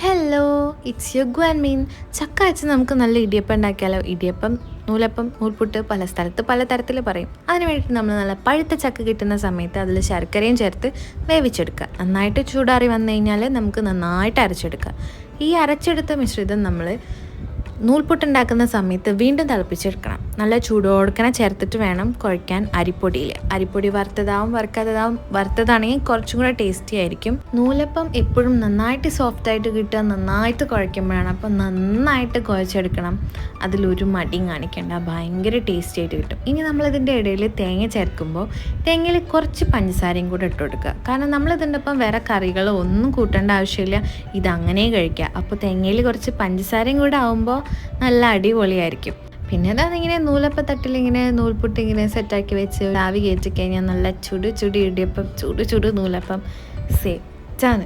Hello, it's you ഗ്വാൻമീൻ. ചക്ക വെച്ച് നമുക്ക് നല്ല ഇടിയപ്പം ഉണ്ടാക്കിയാലോ? ഇടിയപ്പം, നൂലപ്പം, നൂൽപുട്ട് പല സ്ഥലത്ത് പല തരത്തിൽ പറയും. അതിന് വേണ്ടിയിട്ട് നമ്മൾ നല്ല പഴുത്ത ചക്ക കിട്ടുന്ന സമയത്ത് അതിൽ ശർക്കരയും ചേർത്ത് വേവിച്ചെടുക്കുക. നന്നായിട്ട് ചൂടാറി വന്നു കഴിഞ്ഞാൽ നമുക്ക് നന്നായിട്ട് അരച്ചെടുക്കുക. ഈ അരച്ചെടുത്ത മിശ്രിതം നമ്മൾ നൂൽപുട്ടുണ്ടാക്കുന്ന സമയത്ത് വീണ്ടും തിളപ്പിച്ചെടുക്കണം. നല്ല ചൂടോടുക്കനെ ചേർത്തിട്ട് വേണം കുഴയ്ക്കാൻ. അരിപ്പൊടി വറുത്തതാവും വറുക്കാത്തതാവും. വറുത്തതാണെങ്കിൽ കുറച്ചും കൂടെ ടേസ്റ്റി ആയിരിക്കും. നൂലപ്പം എപ്പോഴും നന്നായിട്ട് സോഫ്റ്റായിട്ട് കിട്ടുക നന്നായിട്ട് കുഴയ്ക്കുമ്പോഴാണ്. അപ്പം നന്നായിട്ട് കുഴച്ചെടുക്കണം. അതിലൊരു മടിയും കാണിക്കേണ്ട, ഭയങ്കര ടേസ്റ്റി ആയിട്ട് കിട്ടും. ഇനി നമ്മളിതിൻ്റെ ഇടയിൽ തേങ്ങ ചേർക്കുമ്പോൾ തേങ്ങയിൽ കുറച്ച് പഞ്ചസാരയും കൂടെ ഇട്ട് കൊടുക്കുക. കാരണം നമ്മളിതിൻ്റെ ഒപ്പം വേറെ കറികളോ ഒന്നും കൂട്ടേണ്ട ആവശ്യമില്ല, ഇതങ്ങനെ കഴിക്കുക. അപ്പോൾ തേങ്ങയിൽ കുറച്ച് പഞ്ചസാരയും കൂടെ ആകുമ്പോൾ നല്ല അടിപൊളിയായിരിക്കും. പിന്നെ അതിങ്ങനെ നൂലപ്പത്തട്ടിലിങ്ങനെ നൂൽപുട്ട് ഇങ്ങനെ സെറ്റാക്കി വെച്ച് ആവി കയറ്റി കഴിഞ്ഞാൽ നല്ല ചുടു ഇടിയപ്പം, ചുടു നൂലപ്പം സെറ്റാണ്.